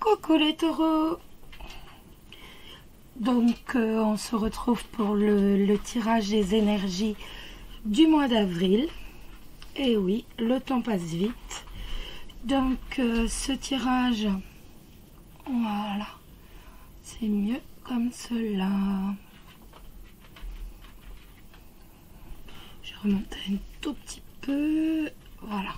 Coucou les taureaux. Donc on se retrouve pour le tirage des énergies du mois d'avril. Et oui, le temps passe vite. Donc ce tirage, voilà, c'est mieux comme cela. Je remonte un tout petit peu, voilà.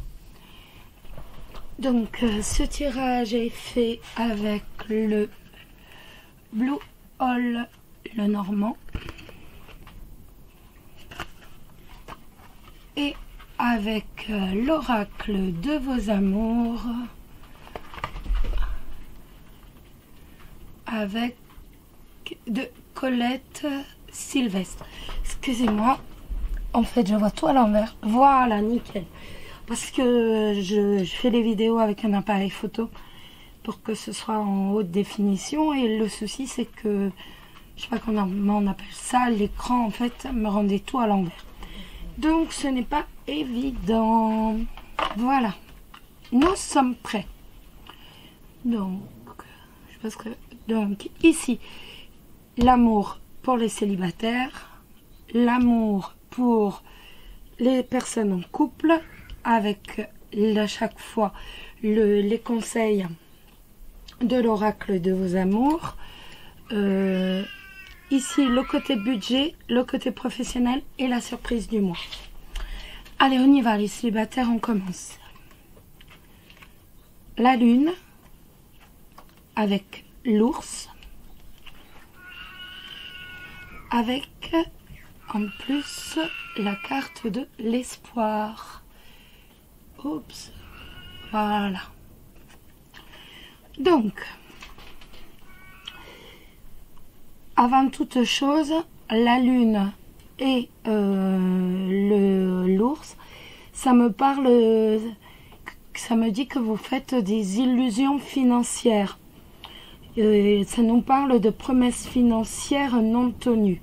Donc ce tirage est fait avec le Blue Hole, le normand, et avec l'oracle de vos amours, avec de Colette Sylvestre. Excusez-moi, en fait je vois tout à l'envers. Voilà, nickel. Parce que je fais les vidéos avec un appareil photo pour que ce soit en haute définition. Et le souci, c'est que, je sais pas comment on appelle ça, l'écran, en fait, me rendait tout à l'envers. Donc, ce n'est pas évident. Voilà. Nous sommes prêts. Donc, je pense que... Donc, ici, l'amour pour les célibataires, l'amour pour les personnes en couple, avec à chaque fois les conseils de l'oracle de vos amours. Ici, le côté budget, le côté professionnel et la surprise du mois. Allez, on y va, les célibataires, on commence. La lune, avec l'ours, avec en plus la carte de l'espoir. Oups, voilà. Donc, avant toute chose, la lune et l'ours, ça me parle, ça me dit que vous faites des illusions financières. Ça nous parle de promesses financières non tenues.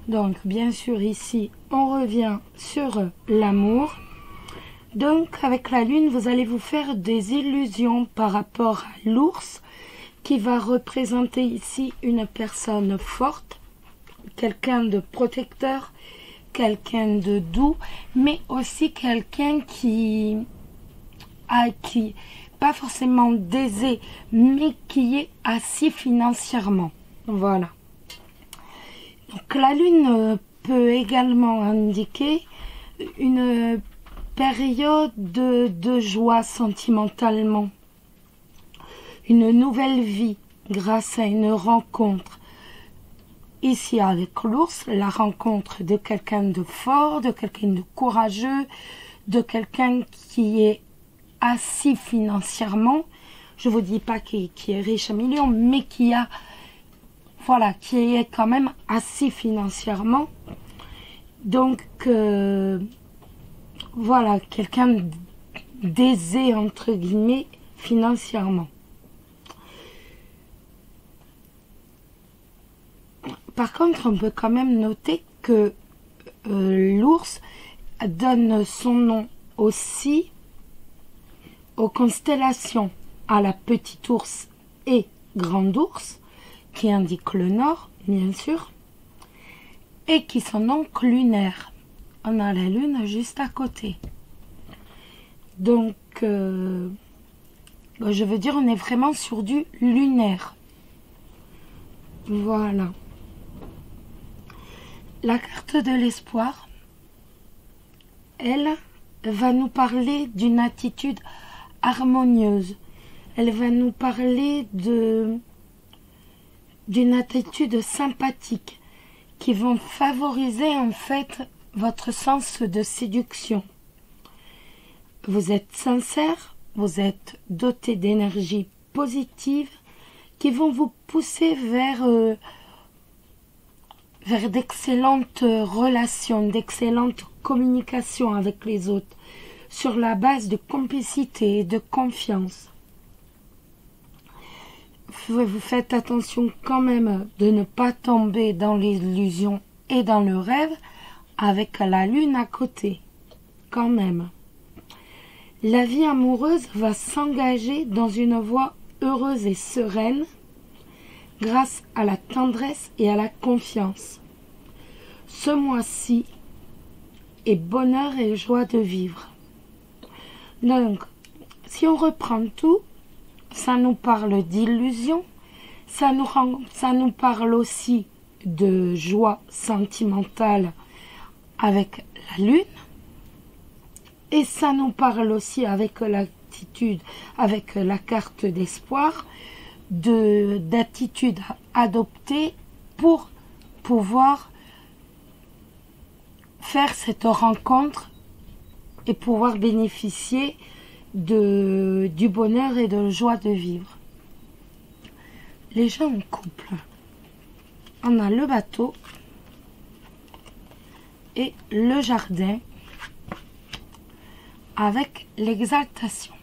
Donc, bien sûr, ici, on revient sur l'amour. Donc, avec la lune, vous allez vous faire des illusions par rapport à l'ours, qui va représenter ici une personne forte, quelqu'un de protecteur, quelqu'un de doux, mais aussi quelqu'un qui pas forcément d'aisé, mais qui est assis financièrement. Voilà. Donc, la lune peut également indiquer une période de joie sentimentalement, une nouvelle vie grâce à une rencontre. Ici avec l'ours, la rencontre de quelqu'un de fort, de quelqu'un de courageux, de quelqu'un qui est assis financièrement. Je vous dis pas qui est riche à millions, mais qui a, voilà, qui est quand même assis financièrement. Donc voilà, quelqu'un d'aisé, entre guillemets, financièrement. Par contre, on peut quand même noter que l'ours donne son nom aussi aux constellations, à la petite ours et grand ours, qui indique le nord, bien sûr, et qui sont donc lunaires. On a la lune juste à côté. Donc, je veux dire, on est vraiment sur du lunaire. Voilà. La carte de l'espoir, elle va nous parler d'une attitude harmonieuse. Elle va nous parler d'une attitude sympathique qui vont favoriser en fait votre sens de séduction. Vous êtes sincère, vous êtes doté d'énergie positive qui vont vous pousser vers d'excellentes relations, d'excellentes communications avec les autres, sur la base de complicité et de confiance. Vous faites attention quand même de ne pas tomber dans l'illusion et dans le rêve avec la lune à côté, quand même. La vie amoureuse va s'engager dans une voie heureuse et sereine grâce à la tendresse et à la confiance. Ce mois-ci est bonheur et joie de vivre. Donc, si on reprend tout, ça nous parle d'illusion, ça nous parle aussi de joie sentimentale avec la lune, et ça nous parle aussi avec l'attitude, avec la carte d'espoir, d'attitude à adopter pour pouvoir faire cette rencontre et pouvoir bénéficier du bonheur et de la joie de vivre. Les gens en couple, on a le bateau et le jardin avec l'exaltation.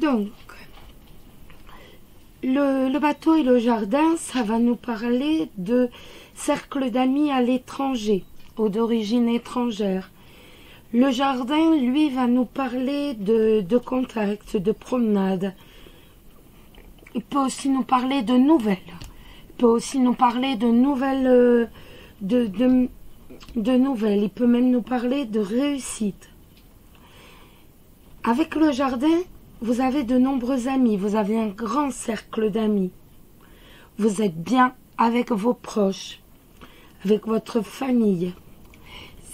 Donc, le bateau et le jardin, ça va nous parler de cercle d'amis à l'étranger ou d'origine étrangère. Le jardin, lui, va nous parler de contacts, de promenades. Il peut aussi nous parler de nouvelles. Il peut aussi nous parler de nouvelles, de nouvelles. Il peut même nous parler de réussite. Avec le jardin, vous avez de nombreux amis. Vous avez un grand cercle d'amis. Vous êtes bien avec vos proches, avec votre famille.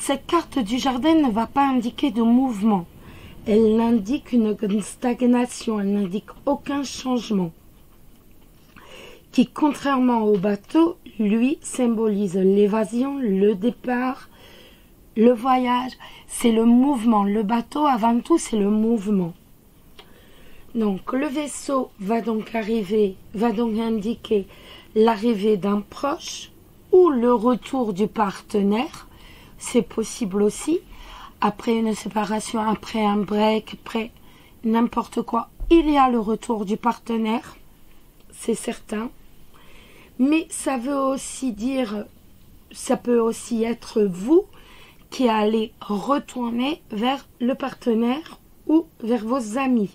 Cette carte du jardin ne va pas indiquer de mouvement. Elle indique une stagnation. Elle n'indique aucun changement. Qui, contrairement au bateau, lui, symbolise l'évasion, le départ, le voyage. C'est le mouvement. Le bateau, avant tout, c'est le mouvement. Donc, le vaisseau va donc indiquer l'arrivée d'un proche ou le retour du partenaire. C'est possible aussi. Après une séparation, après un break, après n'importe quoi, il y a le retour du partenaire. C'est certain. Mais ça veut aussi dire, ça peut aussi être vous qui allez retourner vers le partenaire ou vers vos amis.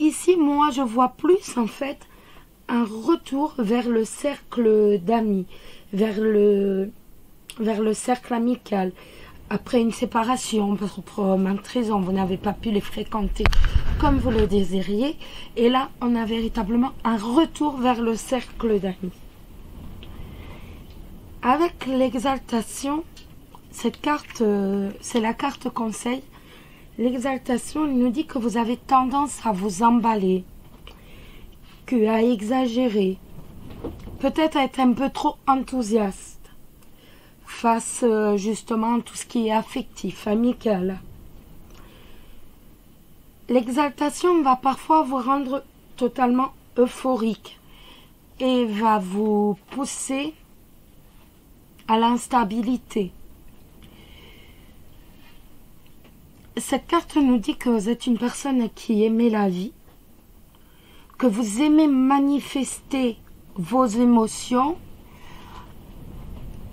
Ici, moi, je vois plus, en fait, un retour vers le cercle d'amis, vers le cercle amical. Après une séparation, pour maintes raisons, vous n'avez pas pu les fréquenter comme vous le désiriez. Et là, on a véritablement un retour vers le cercle d'amis. Avec l'exaltation, cette carte, c'est la carte conseil. L'exaltation, il nous dit que vous avez tendance à vous emballer, à exagérer, peut-être à être un peu trop enthousiaste face justement à tout ce qui est affectif, amical. L'exaltation va parfois vous rendre totalement euphorique et va vous pousser à l'instabilité. Cette carte nous dit que vous êtes une personne qui aimait la vie, que vous aimez manifester vos émotions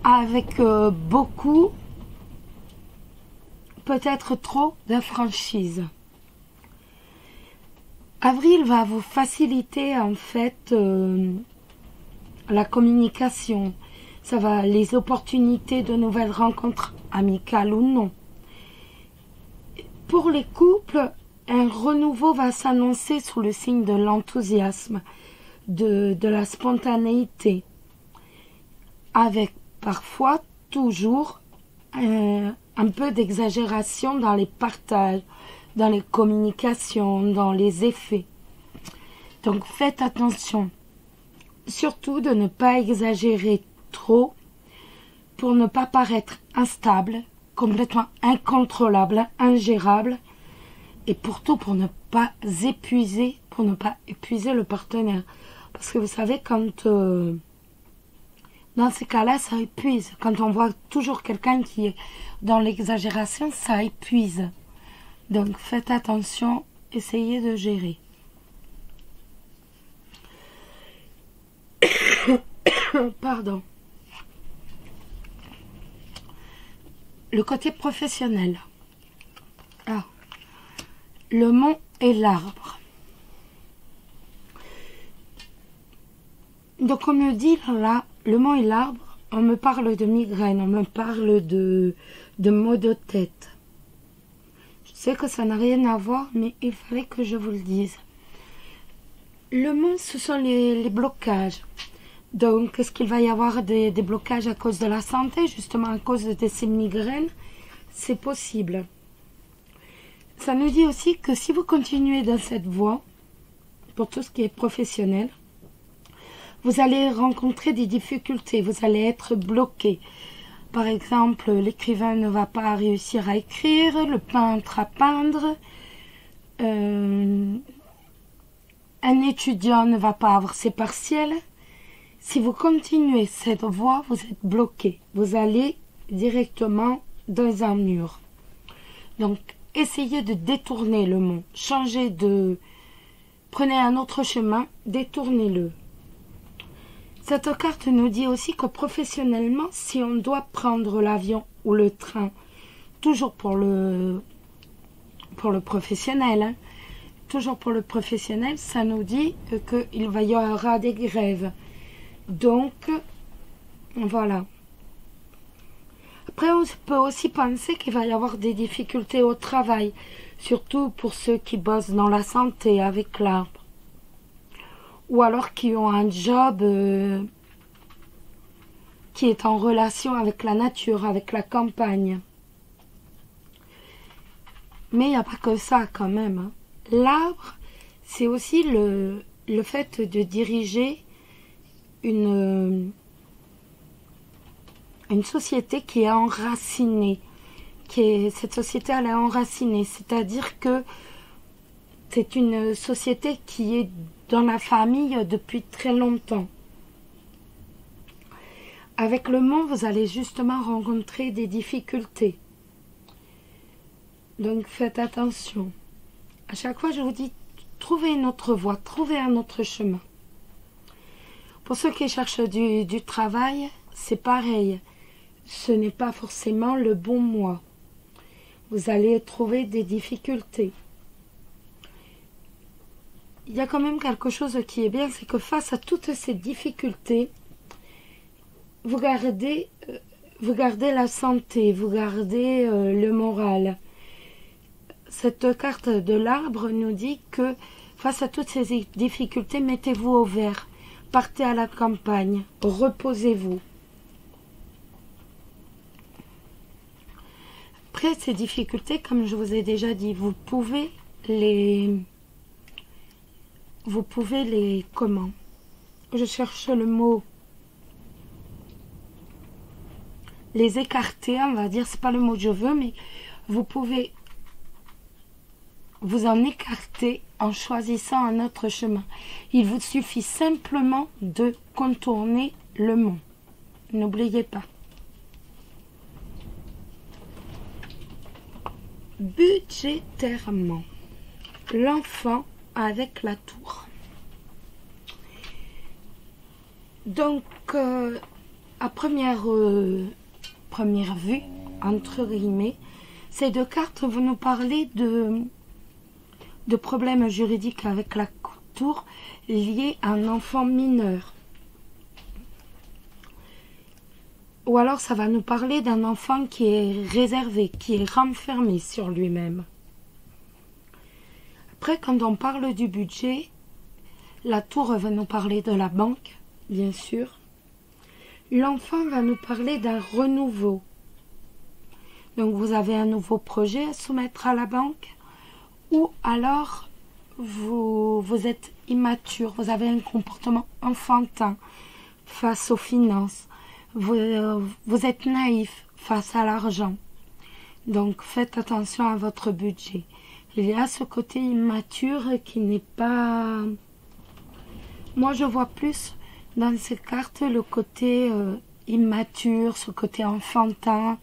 avec beaucoup, peut-être trop de franchise. Avril va vous faciliter en fait la communication. Ça va, les opportunités de nouvelles rencontres amicales ou non. Pour les couples, un renouveau va s'annoncer sous le signe de l'enthousiasme, de la spontanéité, avec parfois toujours un peu d'exagération dans les partages, dans les communications, dans les effets. Donc faites attention, surtout de ne pas exagérer trop pour ne pas paraître instable, complètement incontrôlable, ingérable, et pour ne pas épuiser le partenaire. Parce que vous savez, quand dans ces cas-là, ça épuise. Quand on voit toujours quelqu'un qui est dans l'exagération, ça épuise. Donc faites attention, essayez de gérer. Pardon. le côté professionnel. Ah. Le mont et l'arbre. Donc on me dit là, le mont et l'arbre, on me parle de migraine, on me parle de maux de tête. Je sais que ça n'a rien à voir, mais il fallait que je vous le dise. Le mont, ce sont les blocages. Donc, est-ce qu'il va y avoir des blocages à cause de la santé, justement à cause de ces migraines? C'est possible. Ça nous dit aussi que si vous continuez dans cette voie, pour tout ce qui est professionnel, vous allez rencontrer des difficultés, vous allez être bloqué. Par exemple, l'écrivain ne va pas réussir à écrire, le peintre à peindre, un étudiant ne va pas avoir ses partiels. Si vous continuez cette voie, vous êtes bloqué. Vous allez directement dans un mur. Donc, essayez de détourner le mont. Prenez un autre chemin, détournez-le. Cette carte nous dit aussi que professionnellement, si on doit prendre l'avion ou le train, toujours pour le professionnel, hein, toujours pour le professionnel, ça nous dit qu'il y aura des grèves. Donc, voilà. Après, on peut aussi penser qu'il va y avoir des difficultés au travail, surtout pour ceux qui bossent dans la santé avec l'arbre. Ou alors qui ont un job qui est en relation avec la nature, avec la campagne. Mais il n'y a pas que ça quand même. Hein. L'arbre, c'est aussi le fait de diriger une société qui est enracinée. Cette société, elle est enracinée. C'est-à-dire que c'est une société qui est dans la famille depuis très longtemps. Avec le mont, vous allez justement rencontrer des difficultés. Donc faites attention. À chaque fois, je vous dis, trouvez une autre voie, trouvez un autre chemin. Pour ceux qui cherchent du travail, c'est pareil. Ce n'est pas forcément le bon mois. Vous allez trouver des difficultés. Il y a quand même quelque chose qui est bien, c'est que face à toutes ces difficultés, vous gardez la santé, vous gardez le moral. Cette carte de l'arbre nous dit que face à toutes ces difficultés, mettez-vous au vert, partez à la campagne, reposez-vous. Après ces difficultés, comme je vous ai déjà dit, vous pouvez les comment? Je cherche le mot. Les écarter, on va dire, c'est pas le mot que je veux, mais vous pouvez vous en écarter en choisissant un autre chemin. Il vous suffit simplement de contourner le mont. N'oubliez pas. Budgétairement, l'enfant avec la tour. Donc, à première vue, entre guillemets, ces deux cartes vont nous parler de problèmes juridiques avec la tour liés à un enfant mineur. Ou alors ça va nous parler d'un enfant qui est réservé, qui est renfermé sur lui-même. Après, quand on parle du budget, la tour va nous parler de la banque, bien sûr. L'enfant va nous parler d'un renouveau. Donc vous avez un nouveau projet à soumettre à la banque, ou alors vous êtes immature, vous avez un comportement enfantin face aux finances. Vous êtes naïf face à l'argent. Donc faites attention à votre budget. Il y a ce côté immature qui n'est pas... Moi je vois plus dans ces cartes le côté immature, ce côté enfantin,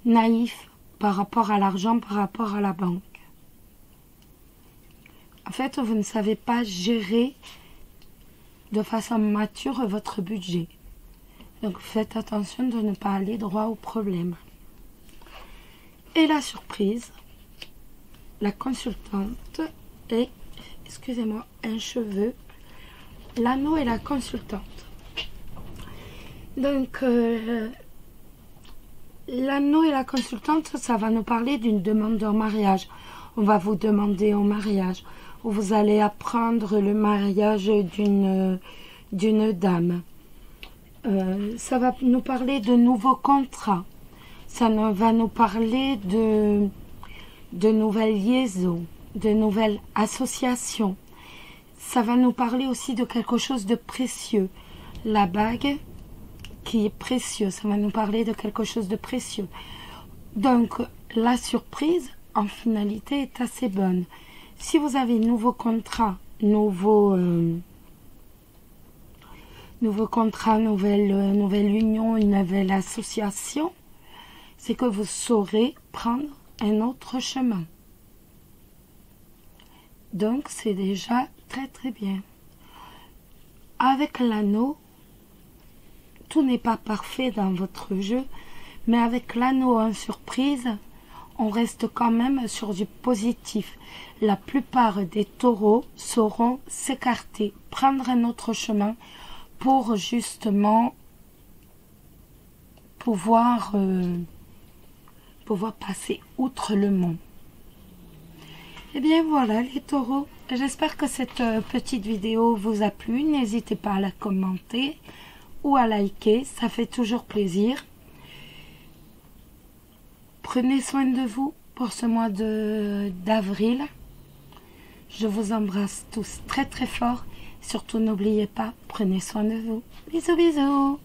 naïf par rapport à l'argent, par rapport à la banque. En fait, vous ne savez pas gérer de façon mature votre budget. Donc faites attention de ne pas aller droit au problème. Et la surprise, la consultante et, excusez-moi, un cheveu, l'anneau et la consultante. Donc, l'anneau et la consultante, ça va nous parler d'une demande en mariage. On va vous demander en mariage. Vous allez apprendre le mariage d'une dame. Ça va nous parler de nouveaux contrats. Ça va nous parler de nouvelles liaisons, de nouvelles associations. Ça va nous parler aussi de quelque chose de précieux. La bague qui est précieuse, ça va nous parler de quelque chose de précieux. Donc, la surprise, en finalité, est assez bonne. Si vous avez nouveau contrat, nouvelle union, une nouvelle association, c'est que vous saurez prendre un autre chemin. Donc, c'est déjà très très bien. Avec l'anneau, tout n'est pas parfait dans votre jeu, mais avec l'anneau en surprise, on reste quand même sur du positif. La plupart des taureaux sauront s'écarter, prendre un autre chemin pour justement pouvoir passer outre le mont. Et bien voilà les taureaux, j'espère que cette petite vidéo vous a plu. N'hésitez pas à la commenter ou à liker, ça fait toujours plaisir. Prenez soin de vous pour ce mois d'avril. Je vous embrasse tous très très fort. Surtout n'oubliez pas, prenez soin de vous. Bisous bisous.